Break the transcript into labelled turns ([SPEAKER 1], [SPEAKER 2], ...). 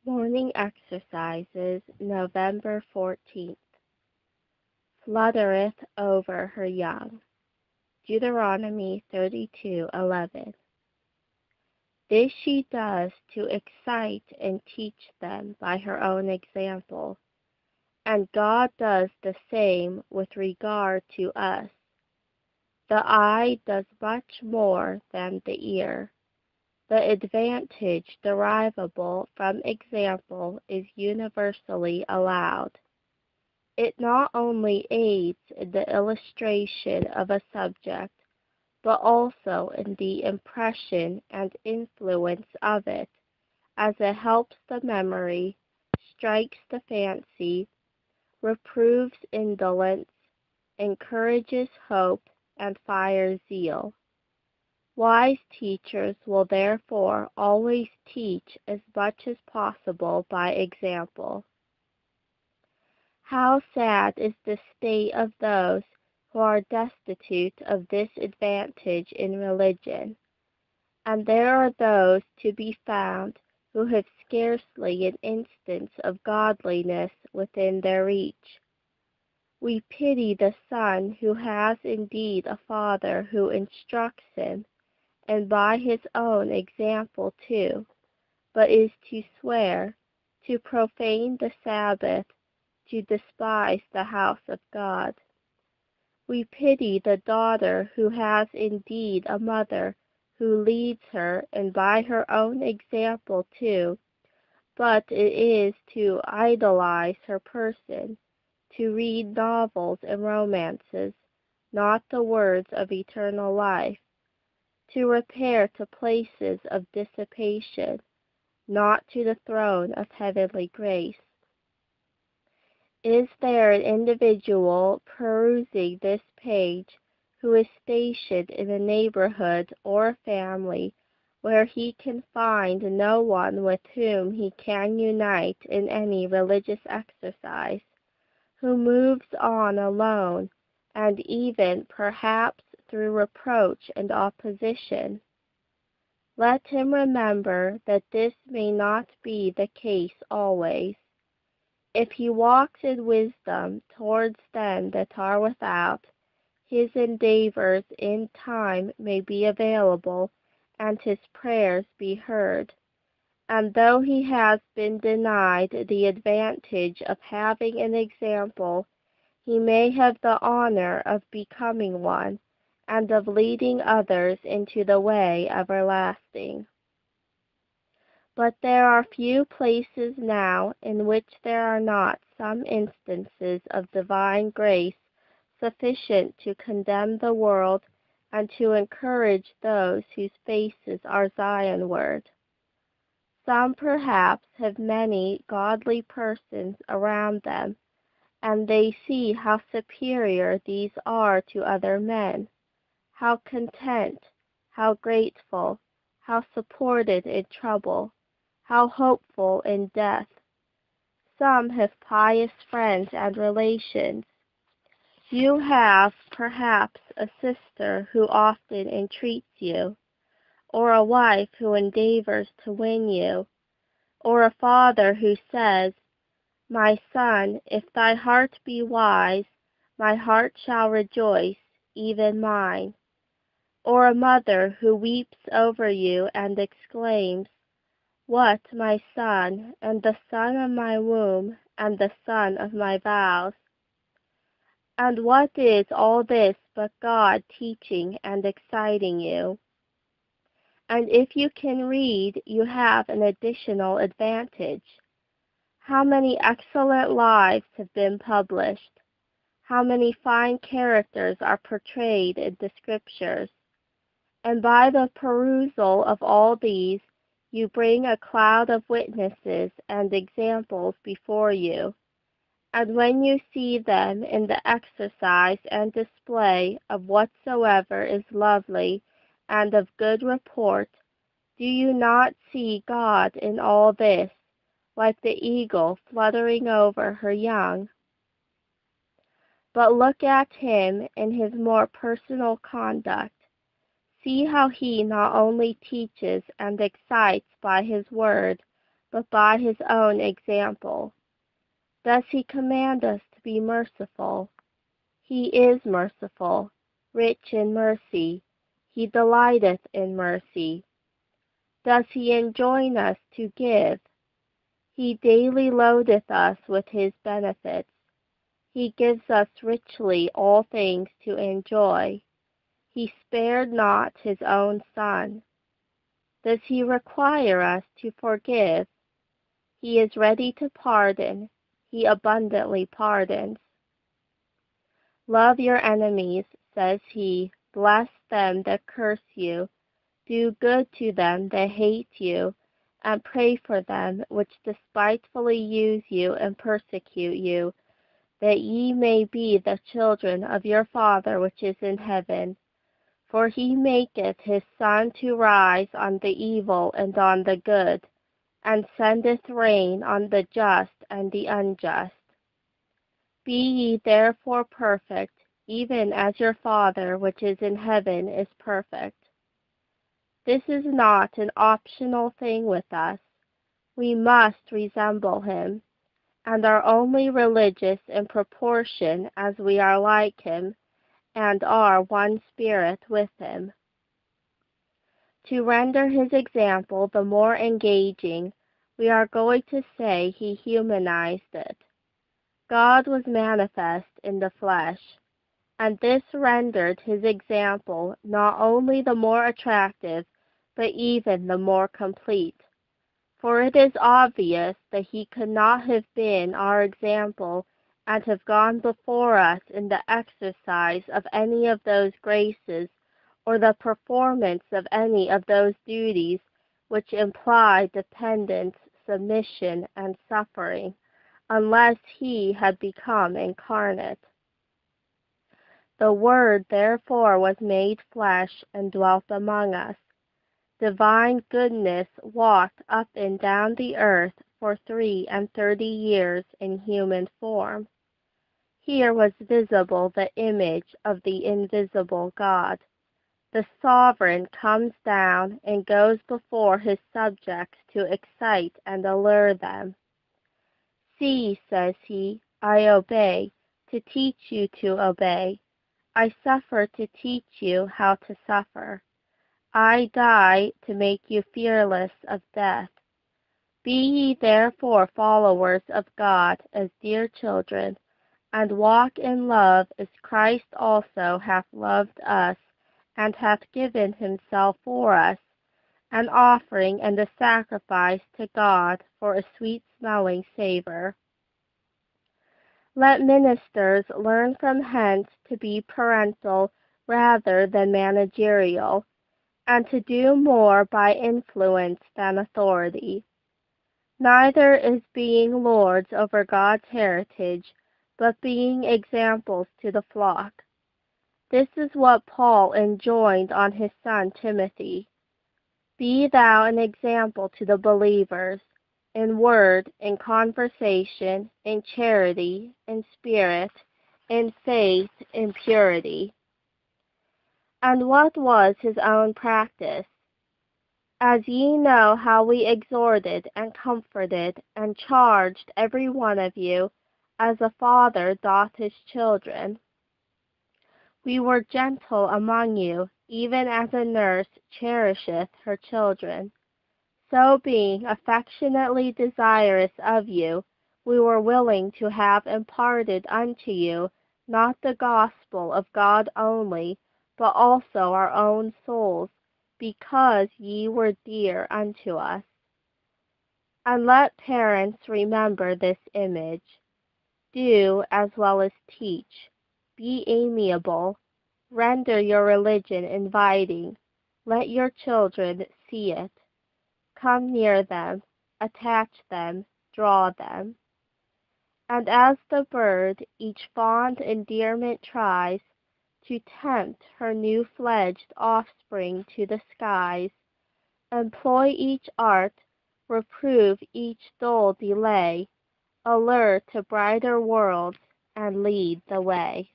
[SPEAKER 1] Morning Exercises, November 14th. Fluttereth over her young. Deuteronomy 32:11. This she does to excite and teach them by her own example, and God does the same with regard to us. The eye does much more than the ear. The advantage derivable from example is universally allowed. It not only aids in the illustration of a subject, but also in the impression and influence of it, as it helps the memory, strikes the fancy, reproves indolence, encourages hope, and fires zeal. Wise teachers will therefore always teach as much as possible by example. How sad is the state of those who are destitute of this advantage in religion! And there are those to be found who have scarcely an instance of godliness within their reach. We pity the son who has indeed a father who instructs him, and by his own example too, but is to swear, to profane the Sabbath, to despise the house of God. We pity the daughter who has indeed a mother who leads her, and by her own example too, but it is to idolize her person, to read novels and romances, not the words of eternal life, to repair to places of dissipation, not to the throne of heavenly grace. Is there an individual perusing this page who is stationed in a neighborhood or a family where he can find no one with whom he can unite in any religious exercise, who moves on alone, and even perhaps through reproach and opposition? Let him remember that this may not be the case always. If he walks in wisdom towards them that are without, his endeavors in time may be available, and his prayers be heard. And though he has been denied the advantage of having an example, he may have the honor of becoming one, and of leading others into the way everlasting. But there are few places now in which there are not some instances of divine grace sufficient to condemn the world and to encourage those whose faces are Zionward. Some perhaps have many godly persons around them, and they see how superior these are to other men, how content, how grateful, how supported in trouble, how hopeful in death. Some have pious friends and relations. You have, perhaps, a sister who often entreats you, or a wife who endeavors to win you, or a father who says, "My son, if thy heart be wise, my heart shall rejoice, even mine," or a mother who weeps over you and exclaims, "What, my son, and the son of my womb, and the son of my vows?" And what is all this but God teaching and exciting you? And if you can read, you have an additional advantage. How many excellent lives have been published? How many fine characters are portrayed in the Scriptures? And by the perusal of all these, you bring a cloud of witnesses and examples before you. And when you see them in the exercise and display of whatsoever is lovely and of good report, do you not see God in all this, like the eagle fluttering over her young? But look at him in his more personal conduct. See how he not only teaches and excites by his word, but by his own example. Does he command us to be merciful? He is merciful, rich in mercy. He delighteth in mercy. Does he enjoin us to give? He daily loadeth us with his benefits. He gives us richly all things to enjoy. He spared not his own Son. Does he require us to forgive? He is ready to pardon. He abundantly pardons. Love your enemies, says he. Bless them that curse you. Do good to them that hate you, and pray for them which despitefully use you and persecute you, that ye may be the children of your Father which is in heaven. For he maketh his sun to rise on the evil and on the good, and sendeth rain on the just and the unjust. Be ye therefore perfect, even as your Father which is in heaven is perfect. This is not an optional thing with us. We must resemble him, and are only religious in proportion as we are like him, and are one spirit with him. To render his example the more engaging, we are going to say he humanized it. God was manifest in the flesh, and this rendered his example not only the more attractive, but even the more complete. For it is obvious that he could not have been our example and have gone before us in the exercise of any of those graces or the performance of any of those duties which imply dependence, submission, and suffering, unless he had become incarnate. The Word therefore was made flesh and dwelt among us. Divine goodness walked up and down the earth for 33 years in human form. Here was visible the image of the invisible God. The sovereign comes down and goes before his subjects to excite and allure them. See, says he, I obey, to teach you to obey. I suffer to teach you how to suffer. I die to make you fearless of death. Be ye therefore followers of God as dear children, and walk in love as Christ also hath loved us, and hath given himself for us, an offering and a sacrifice to God for a sweet-smelling savor. Let ministers learn from hence to be parental rather than managerial, and to do more by influence than authority. Neither is being lords over God's heritage, but being examples to the flock. This is what Paul enjoined on his son Timothy. Be thou an example to the believers, in word, in conversation, in charity, in spirit, in faith, in purity. And what was his own practice? As ye know how we exhorted and comforted and charged every one of you, as a father doth his children. We were gentle among you, even as a nurse cherisheth her children. So being affectionately desirous of you, we were willing to have imparted unto you not the gospel of God only, but also our own souls, because ye were dear unto us. And let parents remember this image. Do as well as teach. Be amiable. Render your religion inviting. Let your children see it. Come near them, attach them, draw them. And as the bird each fond endearment tries to tempt her new-fledged offspring to the skies, employ each art, reprove each dull delay, allure to brighter worlds, and lead the way.